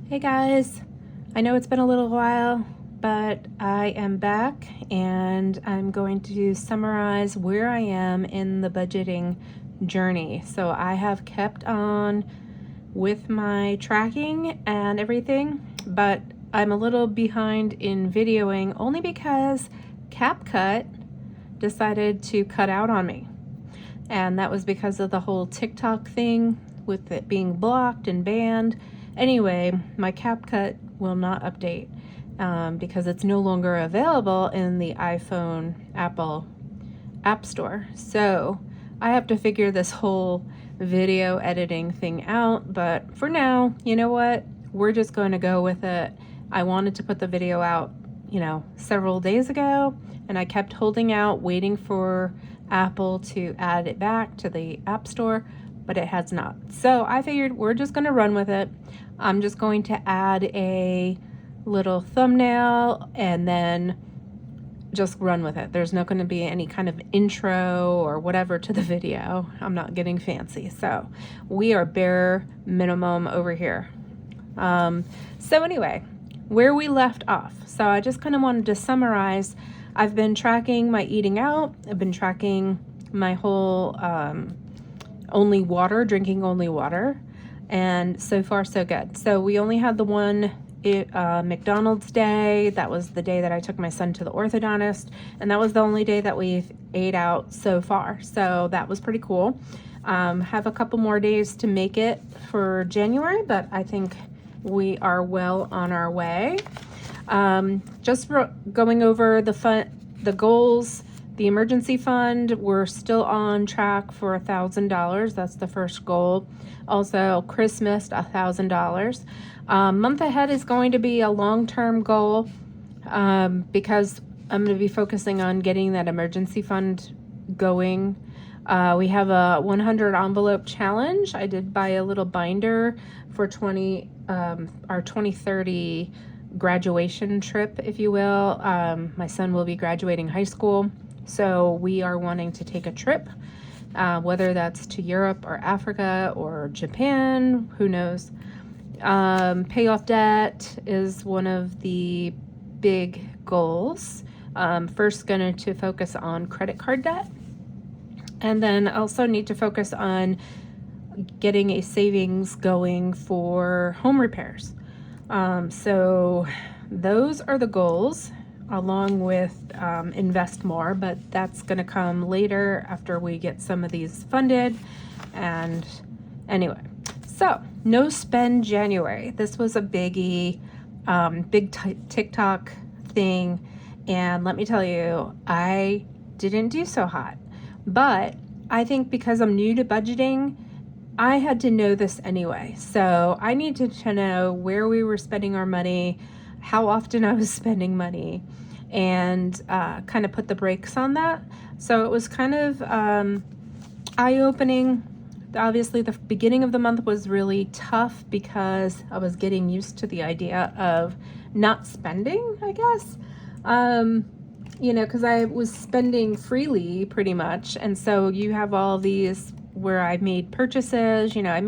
Hey guys, I know it's been a little while, but I am back and I'm going to summarize where I am in the budgeting journey. So I have kept on with my tracking and everything, but I'm a little behind in videoing only because CapCut decided to cut out on me. And that was because of the whole TikTok thing with it being blocked and banned. Anyway, my CapCut will not update because it's no longer available in the iPhone Apple App Store. So I have to figure this whole video editing thing out. But for now, you know what? We're just going to go with it. I wanted to put the video out, several days ago, and I kept holding out, waiting for Apple to add it back to the App Store, but it has not. So I figured we're just going to run with it. I'm just going to add a little thumbnail and then just run with it. There's not going to be any kind of intro or whatever to the video. I'm not getting fancy. So we are bare minimum over here. So anyway, where we left off. So I just kind of wanted to summarize. I've been tracking my eating out. I've been tracking my whole drinking only water. And so far, so good. So we only had the one McDonald's day. That was the day that I took my son to the orthodontist. And that was the only day that we've ate out so far. So that was pretty cool. Have a couple more days to make it for January, but I think we are well on our way. Just going over the goals. The emergency fund, we're still on track for $1,000. That's the first goal. Also, Christmas, $1,000. Month ahead is going to be a long-term goal because I'm going to be focusing on getting that emergency fund going. We have a 100 envelope challenge. I did buy a little binder for our 2030 graduation trip, if you will. My son will be graduating high school. So we are wanting to take a trip, whether that's to Europe or Africa or Japan, who knows. Pay off debt is one of the big goals. First, going to focus on credit card debt. And then also need to focus on getting a savings going for home repairs. So those are the goals, along with invest more, but that's going to come later after we get some of these funded. And anyway, so no spend January. This was a biggie, TikTok thing. And let me tell you, I didn't do so hot. But I think because I'm new to budgeting, I had to know this anyway. So I needed to know where we were spending our money, how often I was spending money, and kind of put the brakes on that. So it was kind of eye-opening. Obviously, the beginning of the month was really tough because I was getting used to the idea of not spending, I guess. Because I was spending freely pretty much. And so you have all these where I made purchases. I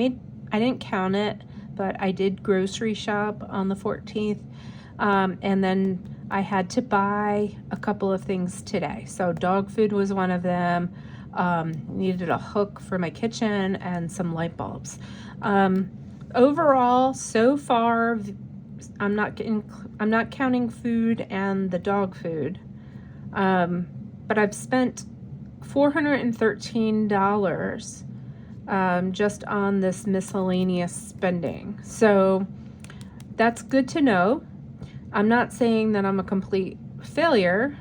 didn't count it, but I did grocery shop on the 14th. And then I had to buy a couple of things today. So dog food was one of them. Needed a hook for my kitchen and some light bulbs. Overall, so far, I'm not counting food and the dog food. But I've spent $413 just on this miscellaneous spending. So that's good to know. I'm not saying that I'm a complete failure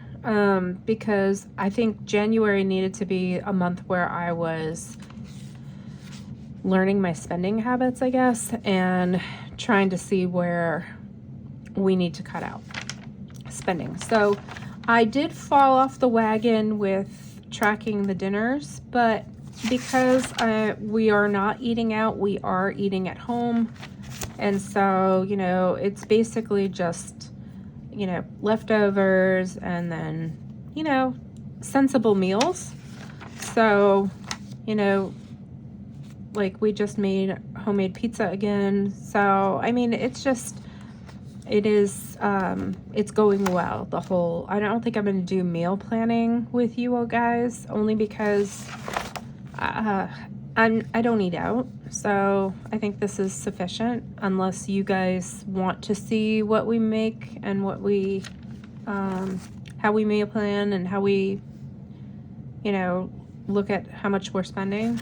because I think January needed to be a month where I was learning my spending habits, I guess, and trying to see where we need to cut out spending. So I did fall off the wagon with tracking the dinners, but because we are not eating out, we are eating at home. And so, it's basically just, leftovers and then, sensible meals. So, like we just made homemade pizza again. So, I mean, it's just, it is, it's going well. I don't think I'm going to do meal planning with you all guys, only because I don't eat out. So I think this is sufficient, unless you guys want to see what we make and what we, how we meal plan and how we, you know, look at how much we're spending.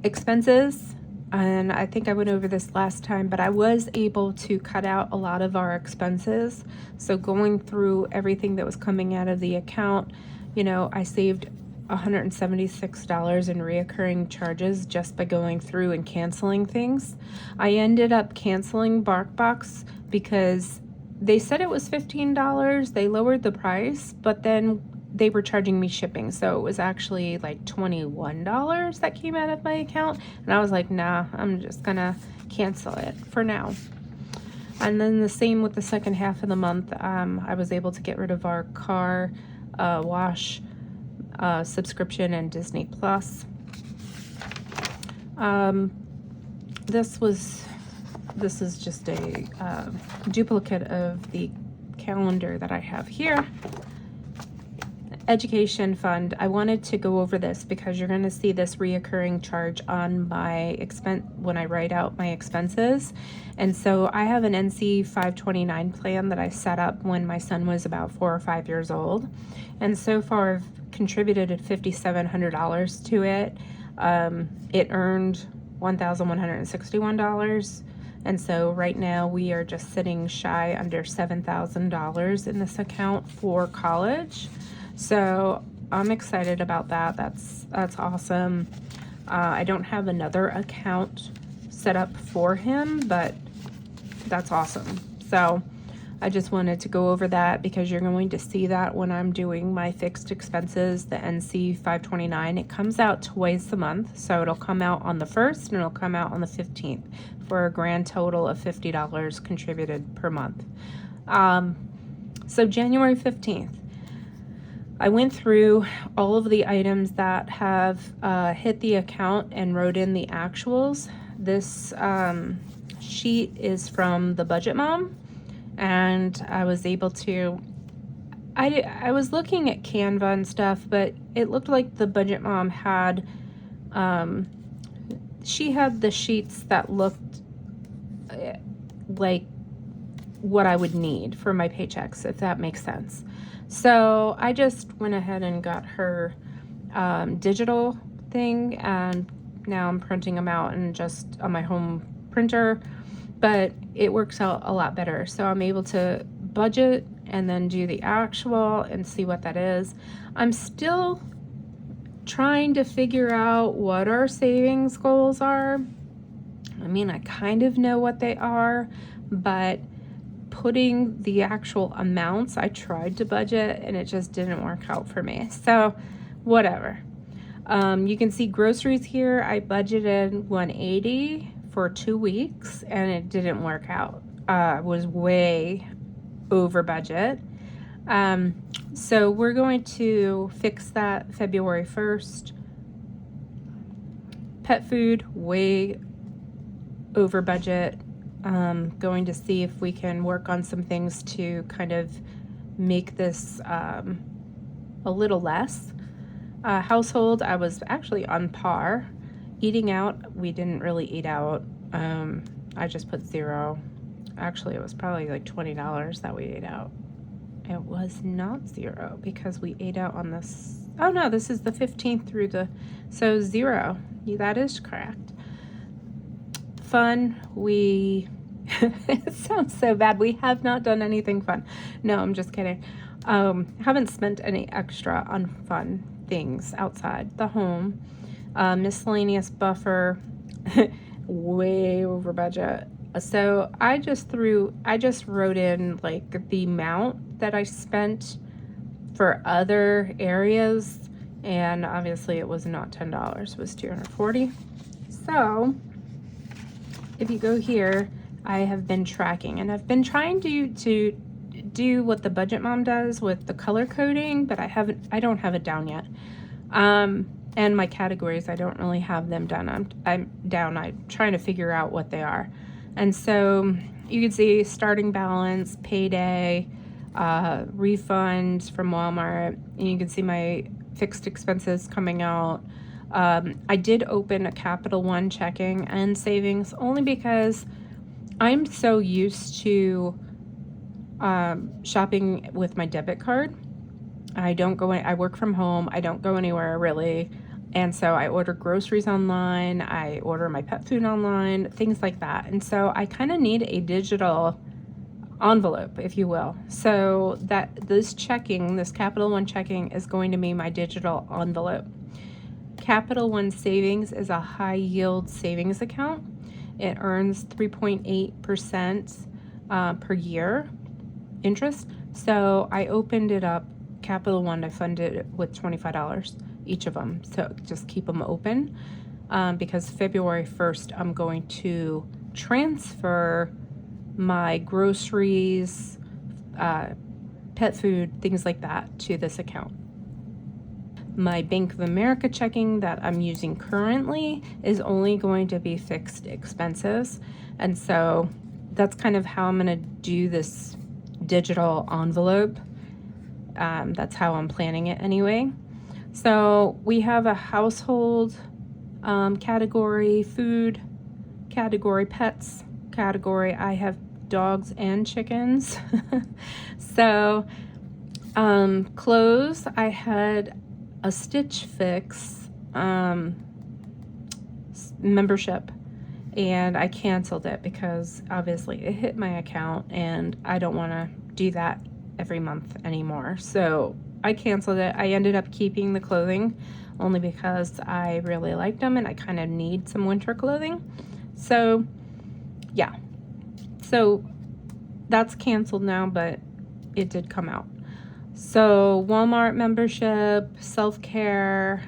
Expenses, and I think I went over this last time, but I was able to cut out a lot of our expenses. So going through everything that was coming out of the account, you know, I saved $176 in reoccurring charges just by going through and canceling things. I ended up canceling BarkBox because they said it was $15. They lowered the price, but then they were charging me shipping, so it was actually like $21 that came out of my account, and I was like, nah, I'm just gonna cancel it for now. And then the same with the second half of the month. I was able to get rid of our car wash subscription and Disney Plus. This is just a duplicate of the calendar that I have here. Education fund. I wanted to go over this because you're going to see this reoccurring charge on my expense when I write out my expenses. And so I have an NC 529 plan that I set up when my son was about 4 or 5 years old. And so far I've contributed $5,700 to it. It earned $1,161. And so right now we are just sitting shy under $7,000 in this account for college. So I'm excited about that. That's awesome. I don't have another account set up for him, but that's awesome. So I just wanted to go over that because you're going to see that when I'm doing my fixed expenses, the NC 529. It comes out twice a month. So it'll come out on the 1st and it'll come out on the 15th for a grand total of $50 contributed per month. So January 15th. I went through all of the items that have hit the account and wrote in the actuals. This sheet is from the Budget Mom, and I was able to, I was looking at Canva and stuff, but it looked like the Budget Mom had, she had the sheets that looked like what I would need for my paychecks, if that makes sense. So I just went ahead and got her digital thing, and now I'm printing them out and just on my home printer, but it works out a lot better. So I'm able to budget and then do the actual and see what that is. I'm still trying to figure out what our savings goals are. I mean, I kind of know what they are, but putting the actual amounts, I tried to budget and it just didn't work out for me. So whatever. You can see groceries here. I budgeted $180 for 2 weeks and it didn't work out. I was way over budget. So we're going to fix that February 1st. Pet food, way over budget. Going to see if we can work on some things to kind of make this a little less. Household, I was actually on par. Eating out, we didn't really eat out. I just put $0. Actually, it was probably like $20 that we ate out. It was not $0 because we ate out on this. Oh no, this is the 15th through the, so $0. That is correct. Fun, it sounds so bad. We have not done anything fun. No, I'm just kidding. Haven't spent any extra on fun things outside the home. Miscellaneous buffer, way over budget. So I just wrote in like the amount that I spent for other areas, and obviously it was not $10, it was $240. So if you go here, I have been tracking, and I've been trying to do what the Budget Mom does with the color coding, but I don't have it down yet. And my categories, I don't really have them done. I'm trying to figure out what they are. And so you can see starting balance, payday, refunds from Walmart, and you can see my fixed expenses coming out. I did open a Capital One checking and savings only because I'm so used to shopping with my debit card. I work from home. I don't go anywhere really. And so I order groceries online. I order my pet food online, things like that. And so I kind of need a digital envelope, if you will. So this Capital One checking is going to be my digital envelope. Capital One Savings is a high yield savings account. It earns 3.8% per year interest. So I opened it up. Capital One, I funded it with $25 each of them. So just keep them open because February 1st, I'm going to transfer my groceries, pet food, things like that to this account. My Bank of America checking that I'm using currently is only going to be fixed expenses. And so that's kind of how I'm going to do this digital envelope. That's how I'm planning it anyway. So we have a household category, food category, pets category. I have dogs and chickens. So clothes, I had a Stitch Fix membership, and I canceled it because obviously it hit my account and I don't want to do that every month anymore. So I canceled it. I ended up keeping the clothing only because I really liked them and I kind of need some winter clothing. So yeah, so that's canceled now, but it did come out. So Walmart membership, self-care,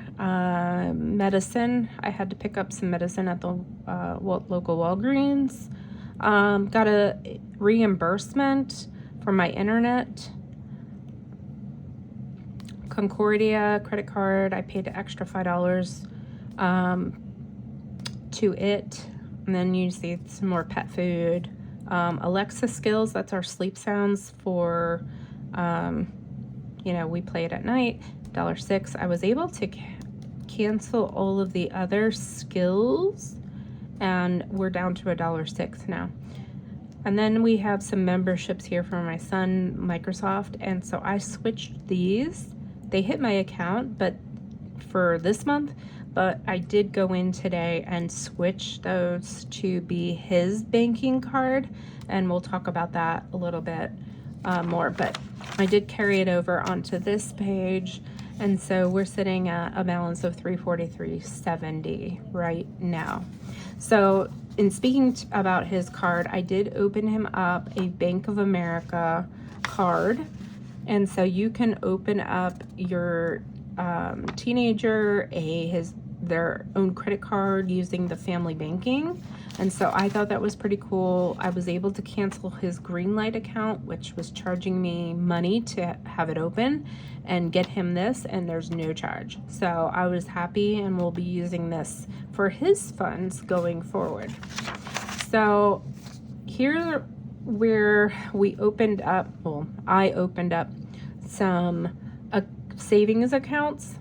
medicine. I had to pick up some medicine at the local Walgreens. Got a reimbursement for my internet. Concordia credit card, I paid an extra $5 to it. And then you see some more pet food. Alexa skills, that's our sleep sounds for, we play it at night, $1.06. I was able to cancel all of the other skills and we're down to $1.06 now. And then we have some memberships here for my son, Microsoft, and so I switched these. They hit my account, but for this month, but I did go in today and switch those to be his banking card, and we'll talk about that a little bit more, but I did carry it over onto this page, and so we're sitting at a balance of $343.70 right now. So in speaking about his card, I did open him up a Bank of America card, and so you can open up your teenager their own credit card using the family banking. And so I thought that was pretty cool. I was able to cancel his Greenlight account, which was charging me money to have it open, and get him this, and there's no charge. So I was happy, and we'll be using this for his funds going forward. So here where I opened up some savings accounts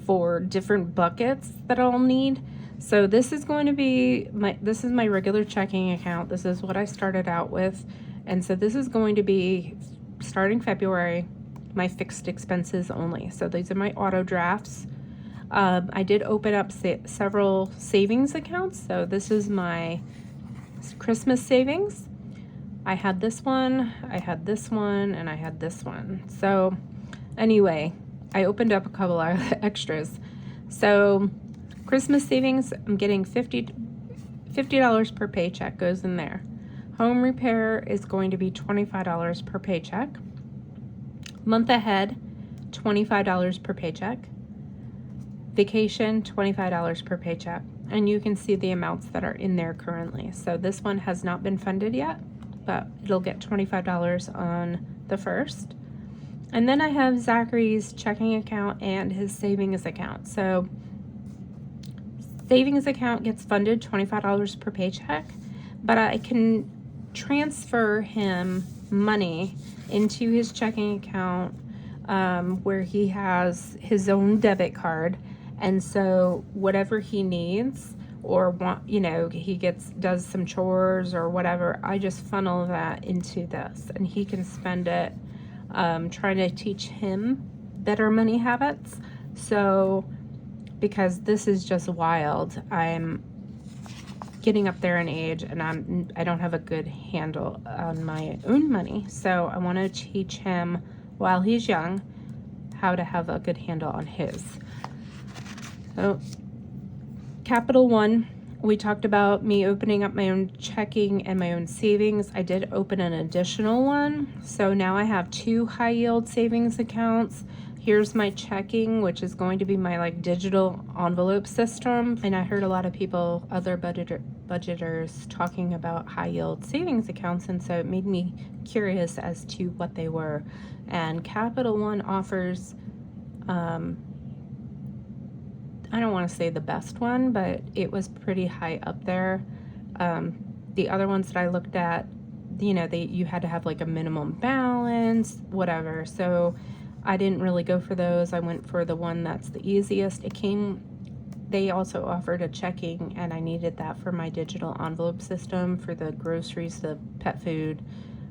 for different buckets that I'll need. So this is going to be this is my regular checking account. This is what I started out with. And so this is going to be, starting February, my fixed expenses only. So these are my auto drafts. I did open up several savings accounts. So this is my Christmas savings. I had this one, I had this one, and I had this one. So anyway, I opened up a couple of extras. So Christmas savings, I'm getting $50 per paycheck goes in there. Home repair is going to be $25 per paycheck. Month ahead, $25 per paycheck. Vacation, $25 per paycheck. And you can see the amounts that are in there currently. So this one has not been funded yet, but it'll get $25 on the 1st. And then I have Zachary's checking account and his savings account. So savings account gets funded $25 per paycheck, but I can transfer him money into his checking account where he has his own debit card. And so whatever he needs or he does some chores or whatever, I just funnel that into this and he can spend it trying to teach him better money habits. So because this is just wild, I'm getting up there in age and I don't have a good handle on my own money. So I want to teach him while he's young how to have a good handle on his. So Capital One, we talked about me opening up my own checking and my own savings. I did open an additional one. So now I have 2 high yield savings accounts. Here's my checking, which is going to be my digital envelope system. And I heard a lot of people, other budgeters talking about high yield savings accounts. And so it made me curious as to what they were. And Capital One offers, I don't want to say the best one, but it was pretty high up there. The other ones that I looked at, you had to have a minimum balance, whatever. So I didn't really go for those. I went for the one that's the easiest. They also offered a checking, and I needed that for my digital envelope system for the groceries, the pet food,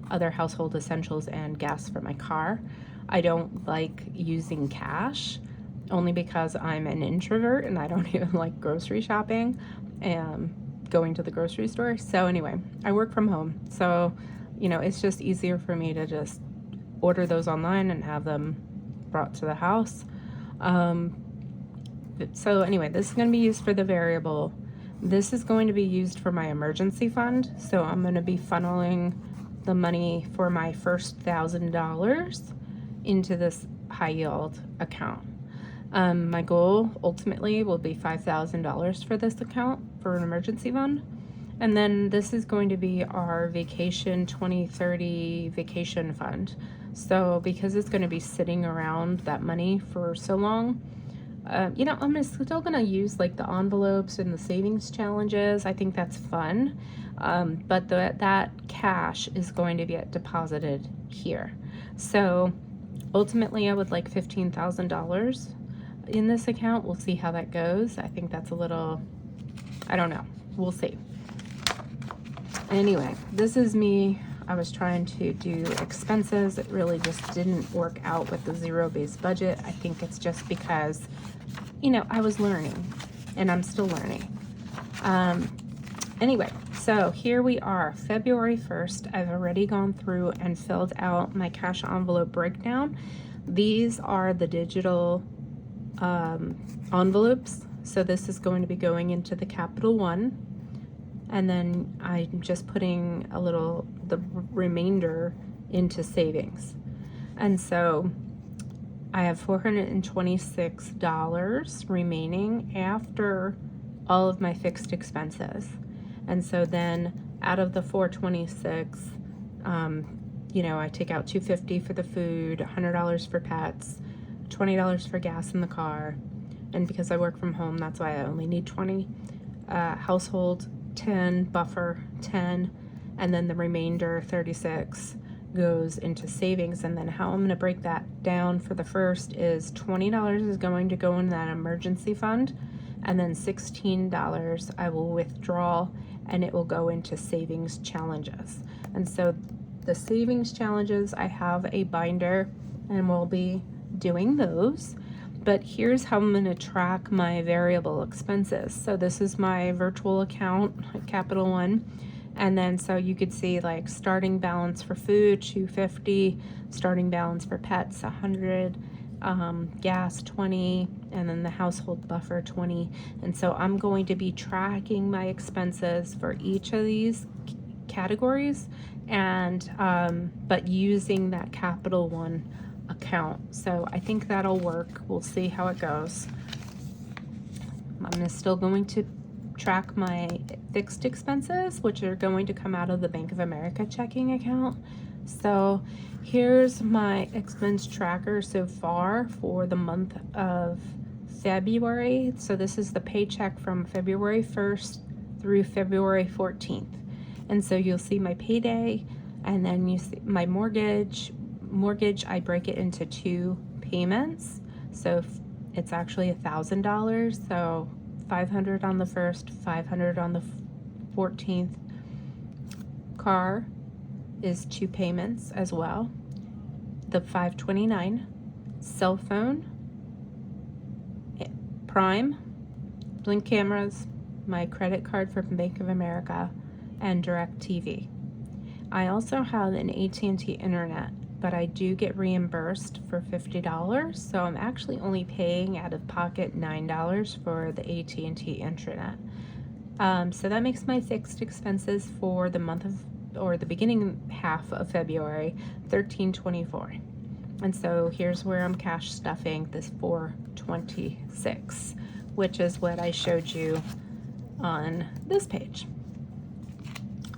other household essentials, and gas for my car. I don't like using cash, only because I'm an introvert and I don't even like grocery shopping and going to the grocery store. So anyway, I work from home. So, it's just easier for me to just order those online and have them brought to the house. So anyway, this is going to be used for the variable. This is going to be used for my emergency fund. So I'm going to be funneling the money for my first $1,000 into this high yield account. My goal ultimately will be $5,000 for this account for an emergency fund. And then this is going to be our vacation 2030 vacation fund. So because it's going to be sitting around that money for so long, I'm still going to use the envelopes and the savings challenges. I think that's fun. But that cash is going to get deposited here. So ultimately I would like $15,000 in this account. We'll see how that goes. I think that's a little, I don't know. We'll see. Anyway, this is me. I was trying to do expenses. It really just didn't work out with the zero-based budget. I think it's just because, I was learning and I'm still learning. Anyway, so here we are, February 1st. I've already gone through and filled out my cash envelope breakdown. These are the digital envelopes. So this is going to be going into the Capital One, and then I'm just putting the remainder into savings. And so I have $426 remaining after all of my fixed expenses. And so then out of the 426, I take out $250 for the food, $100 for pets, $20 for gas in the car, and because I work from home, that's why I only need 20. Household 10, buffer 10, and then the remainder 36 goes into savings. And then how I'm going to break that down for the first is $20 is going to go in that emergency fund, and then $16 I will withdraw, and it will go into savings challenges. And so the savings challenges, I have a binder, and we'll be doing those. But here's how I'm going to track my variable expenses. So this is my virtual account, Capital One. And then so you could see starting balance for food, $250, starting balance for pets, $100, gas, $20, and then the household buffer, $20. And so I'm going to be tracking my expenses for each of these categories, and but using that Capital One account. So I think that'll work. We'll see how it goes. I'm still going to track my fixed expenses, which are going to come out of the Bank of America checking account. So here's my expense tracker so far for the month of February. So this is the paycheck from February 1st through February 14th. And so you'll see my payday, and then you see my mortgage. I break it into 2 payments. So it's actually $1,000. So $500 on the 1st, $500 on the 14th. Car is 2 payments as well. The $529. Cell phone, Prime, Blink cameras, my credit card from Bank of America, and DirecTV. I also have an AT&T internet, but I do get reimbursed for $50, so I'm actually only paying out of pocket $9 for the AT&T internet. So that makes my fixed expenses for the month of, or the beginning half of February, $1,324. And so here's where I'm cash stuffing this $426, which is what I showed you on this page.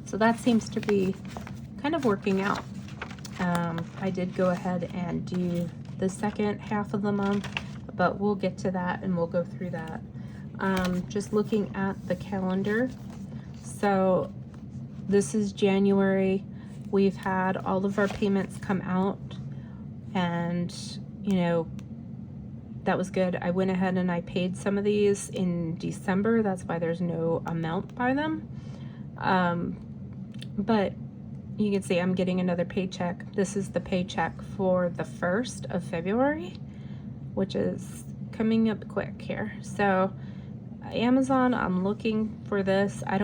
So that seems to be kind of working out. I did go ahead and do the second half of the month, but we'll get to that and we'll go through that. Just looking at the calendar. So this is January. We've had all of our payments come out, and you know, that was good. I went ahead and I paid some of these in December. That's why there's no amount by them. But you can see I'm getting another paycheck. This is the paycheck for the 1st of February, which is coming up quick here. So Amazon, I'm looking for this. I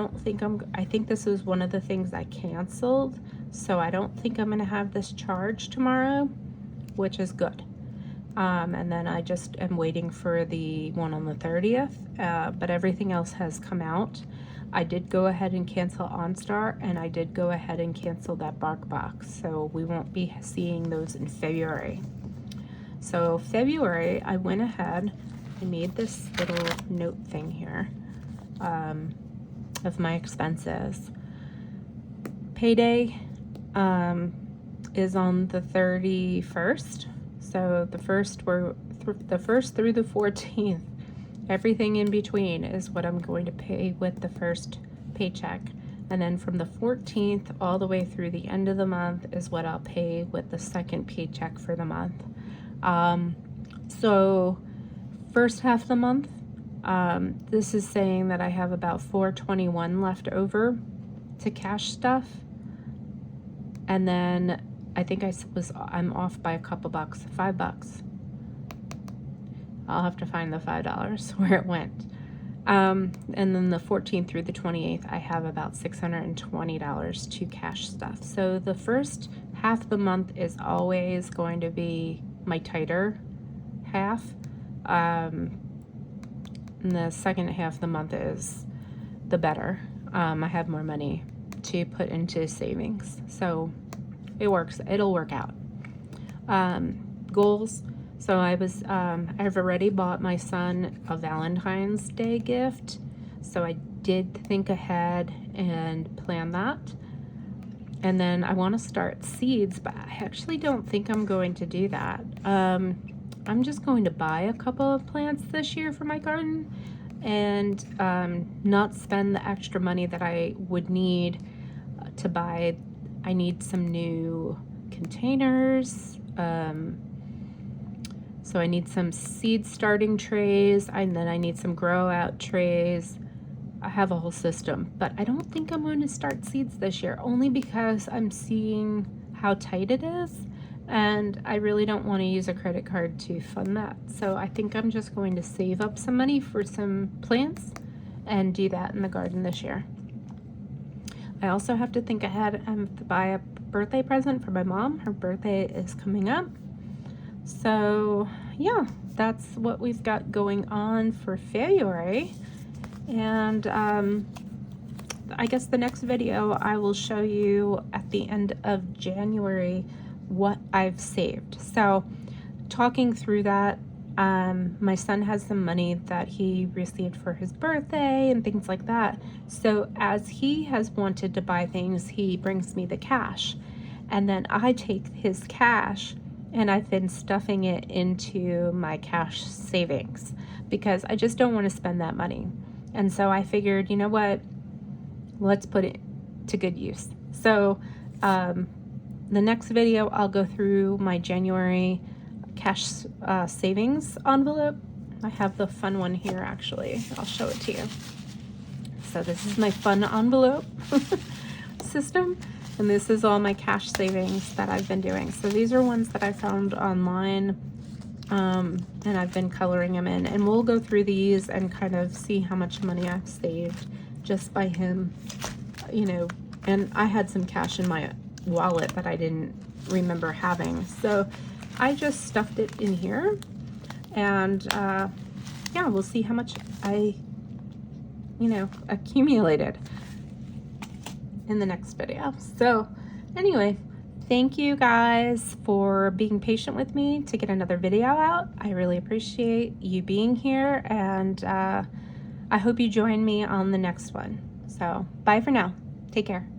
think this was one of the things I canceled. So I don't think I'm gonna have this charge tomorrow, which is good. And then I just am waiting for the one on the 30th, but everything else has come out. I did go ahead and cancel OnStar, and I did go ahead and cancel that BarkBox, so we won't be seeing those in February. So February, I went ahead and made this little note thing here of my expenses. Payday is on the 31st. So the first through the 14th, everything in between is what I'm going to pay with the first paycheck. And then from the 14th all the way through the end of the month is what I'll pay with the second paycheck for the month. So first half of the month, this is saying that I have about $421 left over to cash stuff. And then I think I'm off by a couple bucks, $5. I'll have to find the $5 where it went. And then the 14th through the 28th, I have about $620 to cash stuff. So the first half of the month is always going to be my tighter half. And the second half of the month is the better. I have more money to put into savings. So it works. It'll work out. Goals. So I've already bought my son a Valentine's Day gift. So I did think ahead and plan that. And then I want to start seeds, but I actually don't think I'm going to do that. I'm just going to buy a couple of plants this year for my garden and not spend the extra money that I would need to buy. I need some new containers. So I need some seed starting trays, and then I need some grow out trays. I have a whole system, but I don't think I'm going to start seeds this year, only because I'm seeing how tight it is, and I really don't want to use a credit card to fund that. So I think I'm just going to save up some money for some plants and do that in the garden this year. I also have to think ahead and buy a birthday present for my mom. Her birthday is coming up. So yeah, that's what we've got going on for February. And I guess the next video I will show you at the end of January what I've saved. So talking through that, my son has some money that he received for his birthday and things like that. So as he has wanted to buy things, he brings me the cash. And then I take his cash and I've been stuffing it into my cash savings because I just don't want to spend that money. And so I figured, you know what, let's put it to good use. So the next video, I'll go through my January cash savings envelope. I have the fun one here, actually. I'll show it to you. So this is my fun envelope system, and this is all my cash savings that I've been doing. So these are ones that I found online, and I've been coloring them in, and we'll go through these and kind of see how much money I've saved just by him, you know. And I had some cash in my wallet that I didn't remember having, so I just stuffed it in here, and yeah, we'll see how much I, you know, accumulated in the next video. So anyway, thank you guys for being patient with me to get another video out. I really appreciate you being here, and I hope you join me on the next one. So bye for now. Take care.